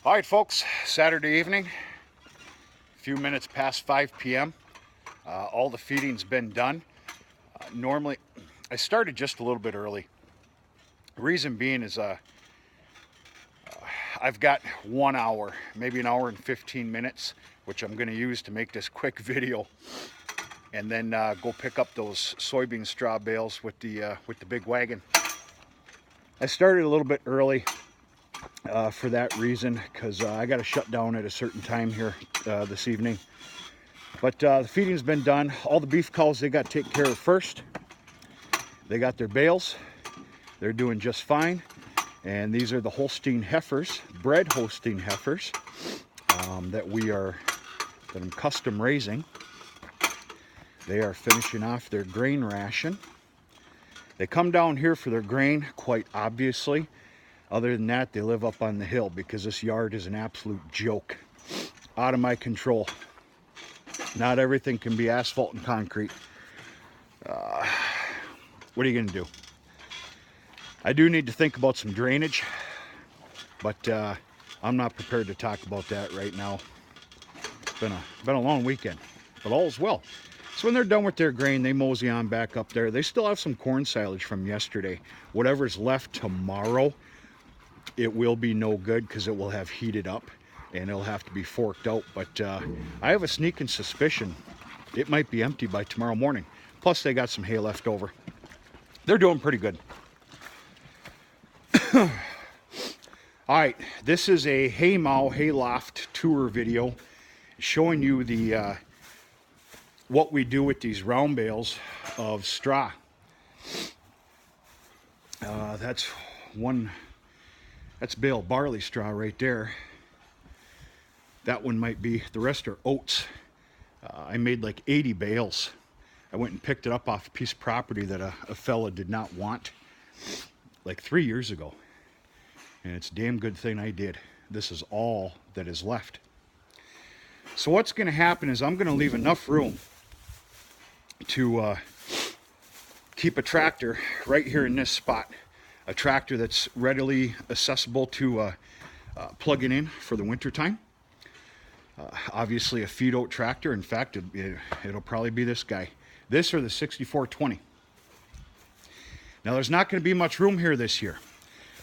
All right, folks, Saturday evening, a few minutes past 5 p.m. All the feeding's been done. Normally, I started just a little bit early. The reason being is I've got 1 hour, maybe an hour and 15 minutes, which I'm going to use to make this quick video, and then go pick up those soybean straw bales with the big wagon. I started a little bit early. For that reason, because I got to shut down at a certain time here this evening. But the feeding's been done. All the beef cows, they got taken care of first. They got their bales. They're doing just fine. And these are the Holstein heifers, bred Holstein heifers, that I'm custom raising. They are finishing off their grain ration. They come down here for their grain, quite obviously. Other than that, they live up on the hill because this yard is an absolute joke. Out of my control. Not everything can be asphalt and concrete. What are you going to do? I do need to think about some drainage, but I'm not prepared to talk about that right now. It's been a long weekend, but all's well. So when they're done with their grain, they mosey on back up there. They still have some corn silage from yesterday. Whatever's left tomorrow, it will be no good because it will have heated up and it'll have to be forked out. But I have a sneaking suspicion it might be empty by tomorrow morning. Plus they got some hay left over. They're doing pretty good. All right, this is a hay loft tour video showing you the what we do with these round bales of straw. That's bale barley straw right there. That one might be, the rest are oats. I made like 80 bales. I went and picked it up off a piece of property that a fella did not want like 3 years ago. And it's a damn good thing I did. This is all that is left. So what's going to happen is I'm going to leave enough room to keep a tractor right here in this spot. A tractor that's readily accessible to plugging in for the winter time. Obviously a feed oat tractor. In fact, it'll probably be this guy. This or the 6420. Now there's not going to be much room here this year.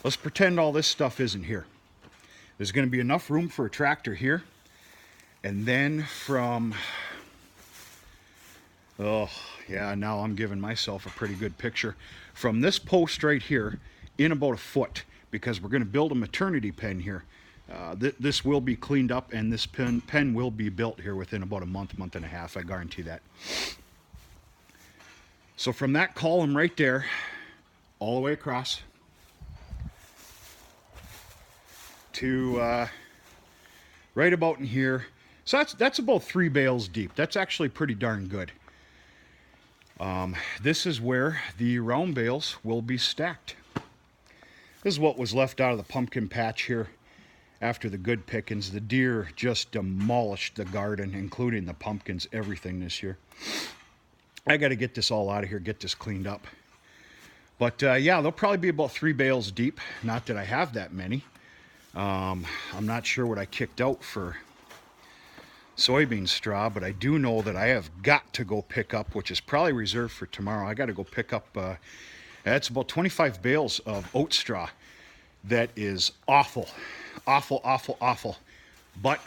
Let's pretend all this stuff isn't here. There's going to be enough room for a tractor here. And then from, oh yeah, now I'm giving myself a pretty good picture. From this post right here, in about a foot, because we're going to build a maternity pen here. This will be cleaned up and this pen will be built here within about a month and a half, I guarantee that. So from that column right there, all the way across to right about in here. So that's about 3 bales deep. That's actually pretty darn good. This is where the round bales will be stacked. This is what was left out of the pumpkin patch here after the good pickings. The deer just demolished the garden, including the pumpkins, everything this year. I got to get this all out of here, get this cleaned up. But yeah, they'll probably be about 3 bales deep. Not that I have that many. I'm not sure what I kicked out for soybean straw, but I do know that I have got to go pick up, which is probably reserved for tomorrow. I got to go pick up, that's about 25 bales of oat straw. That is awful, awful, awful, awful, but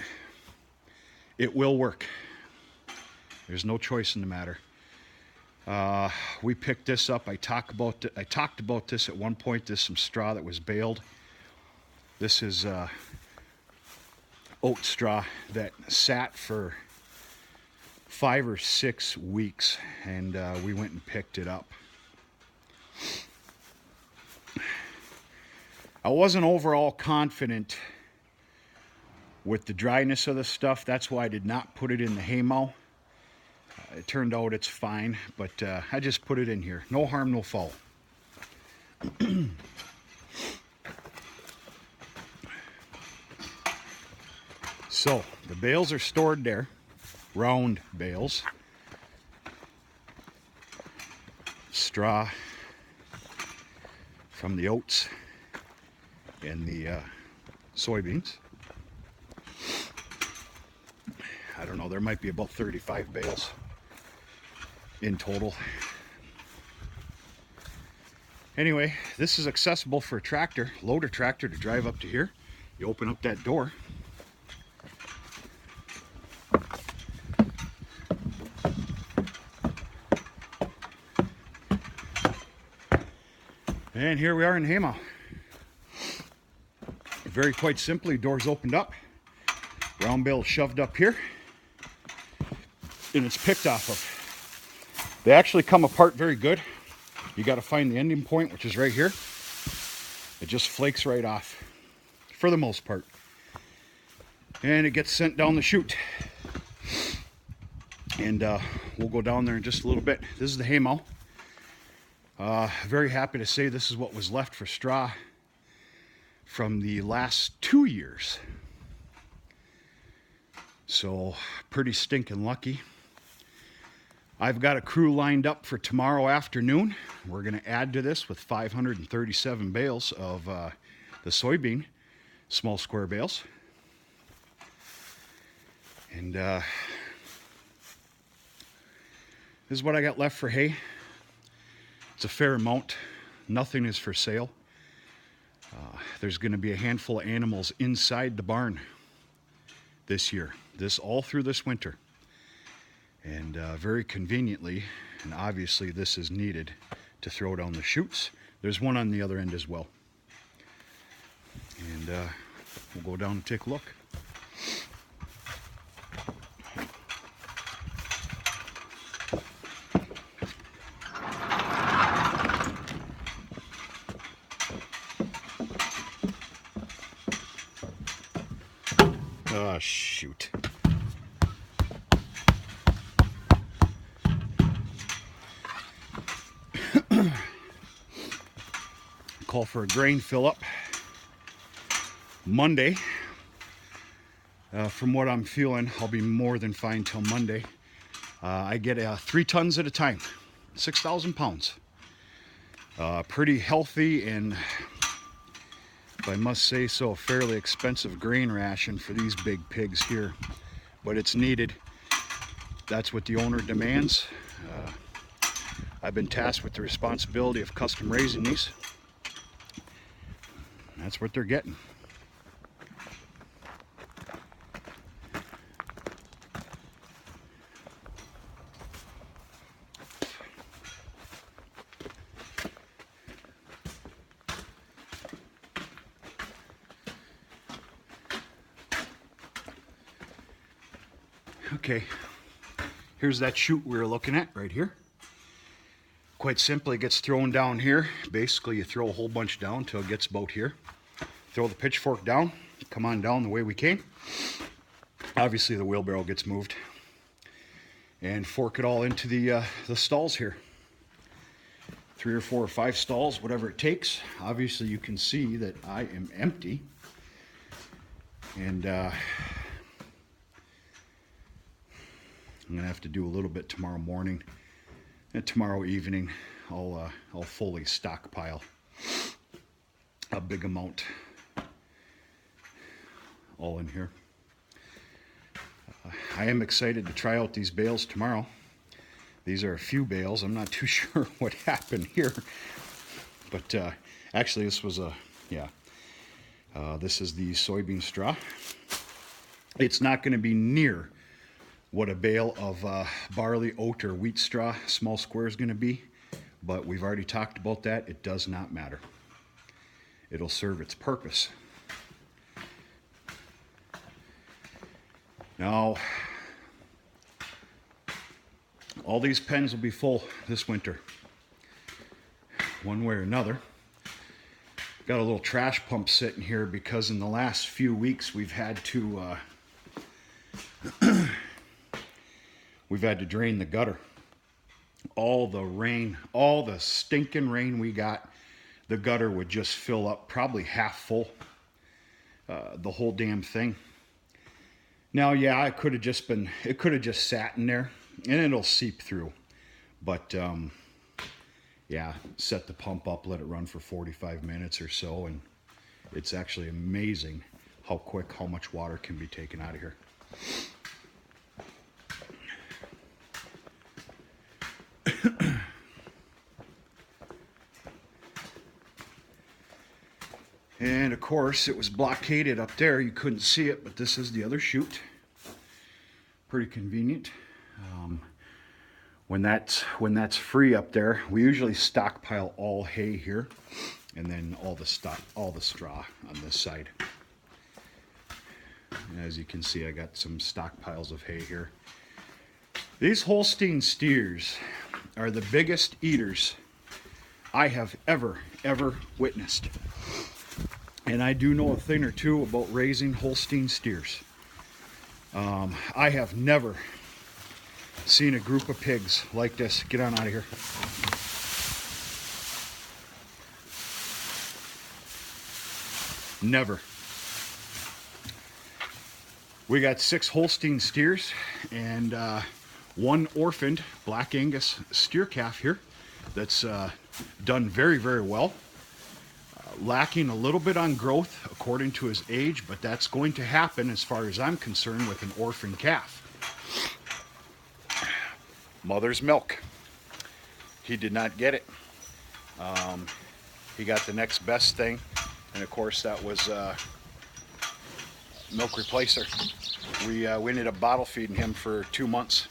it will work. There's no choice in the matter. We picked this up. I talked about this at one point. There's some straw that was baled. This is oat straw that sat for 5 or 6 weeks, and we went and picked it up. I wasn't overall confident with the dryness of the stuff. That's why I did not put it in the hay mow. It turned out it's fine, but I just put it in here. No harm, no foul. So the bales are stored there, round bales. Straw from the oats and the soybeans. I don't know, there might be about 35 bales in total. Anyway, this is accessible for a tractor, loader tractor, to drive up to here. You open up that door. And here we are in Haymow. Very quite simply, doors opened up, round bale shoved up here, and it's picked off of. They actually come apart very good. You got to find the ending point, which is right here. It just flakes right off, for the most part. And it gets sent down the chute. And we'll go down there in just a little bit. This is the Haymow. Very happy to say this is what was left for straw from the last 2 years. So pretty stinking lucky. I've got a crew lined up for tomorrow afternoon. We're going to add to this with 537 bales of the soybean small square bales. And this is what I got left for hay. It's a fair amount. Nothing is for sale. There's going to be a handful of animals inside the barn this year, all through this winter. And very conveniently, and obviously this is needed to throw down the chutes. There's one on the other end as well. And we'll go down and take a look. Oh, shoot. Call for a grain fill up Monday. From what I'm feeling, I'll be more than fine till Monday. I get 3 tons at a time, 6,000 pounds. Pretty healthy and, if I must say so, a fairly expensive grain ration for these big pigs here. But it's needed. That's what the owner demands. I've been tasked with the responsibility of custom raising these. That's what they're getting. Okay, here's that chute we were looking at right here. Quite simply, it gets thrown down here. Basically, you throw a whole bunch down until it gets about here. Throw the pitchfork down, come on down the way we came. Obviously, the wheelbarrow gets moved. And fork it all into the stalls here. 3 or 4 or 5 stalls, whatever it takes. Obviously, you can see that I am empty. And I'm gonna have to do a little bit tomorrow morning. And tomorrow evening, I'll fully stockpile a big amount all in here. I am excited to try out these bales tomorrow. These are a few bales. I'm not too sure what happened here, but actually this was this is the soybean straw. It's not going to be near what a bale of barley, oat, or wheat straw small square is going to be, but we've already talked about that. It does not matter. It'll serve its purpose. Now, all these pens will be full this winter, one way or another. Got a little trash pump sitting here because in the last few weeks we've had to drain the gutter. All the rain, all the stinking rain we got, the gutter would just fill up, probably half full, the whole damn thing. Now, yeah, it could have just sat in there and it'll seep through. But yeah, set the pump up, let it run for 45 minutes or so, and it's actually amazing how much water can be taken out of here. course, it was blockaded up there. You couldn't see it, but this is the other chute. Pretty convenient. When that's free up there, we usually stockpile all hay here, and then all the straw on this side. As you can see, I got some stockpiles of hay here. These Holstein steers are the biggest eaters I have ever witnessed. And I do know a thing or two about raising Holstein steers. I have never seen a group of pigs like this. Get on out of here. Never. We got 6 Holstein steers and 1 orphaned Black Angus steer calf here that's done very well. Lacking a little bit on growth according to his age, but that's going to happen as far as I'm concerned with an orphan calf. Mother's milk. He did not get it. He got the next best thing, and of course that was milk replacer. We ended up bottle feeding him for 2 months,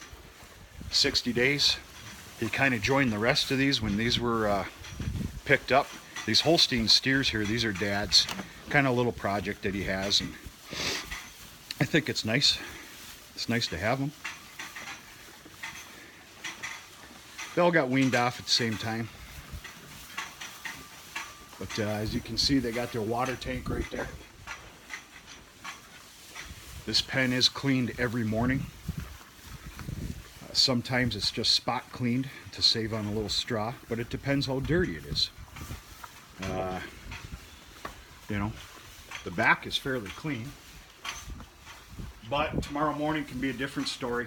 60 days. He kind of joined the rest of these when these were picked up. These Holstein steers here, these are Dad's kind of little project that he has, and I think it's nice. It's nice to have them. They all got weaned off at the same time. But as you can see, they got their water tank right there. This pen is cleaned every morning. Sometimes it's just spot cleaned to save on a little straw, but it depends how dirty it is. You know, the back is fairly clean, but tomorrow morning can be a different story.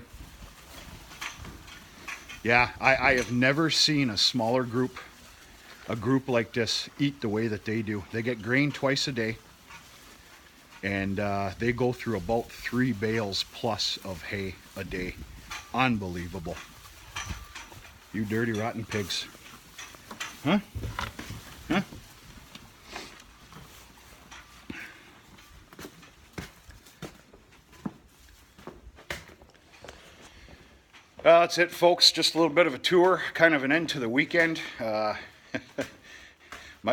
Yeah, I have never seen a smaller group, a group like this, eat the way that they do. They get grain twice a day, and they go through about 3 bales plus of hay a day. Unbelievable. You dirty, rotten pigs. Huh? Huh? That's it, folks. Just a little bit of a tour, kind of an end to the weekend. My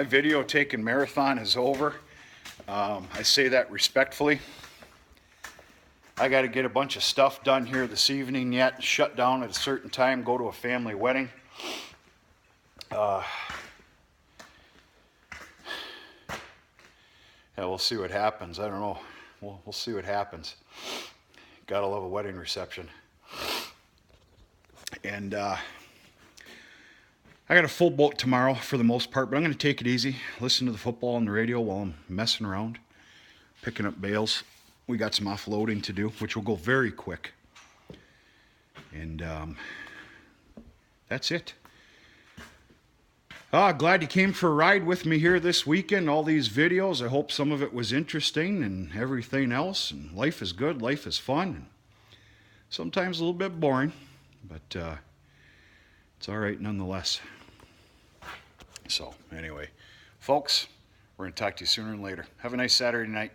video taking marathon is over. I say that respectfully. I got to get a bunch of stuff done here this evening yet. Shut down at a certain time, go to a family wedding. Yeah, we'll see what happens. I don't know. We'll see what happens. Gotta love a wedding reception. And I got a full boat tomorrow for the most part, but I'm going to take it easy. Listen to the football on the radio while I'm messing around, picking up bales. We got some offloading to do, which will go very quick. And that's it. Glad you came for a ride with me here this weekend. All these videos, I hope some of it was interesting and everything else. And life is good, life is fun. And sometimes a little bit boring, but it's all right nonetheless. So anyway, folks, we're going to talk to you sooner than later. Have a nice Saturday night.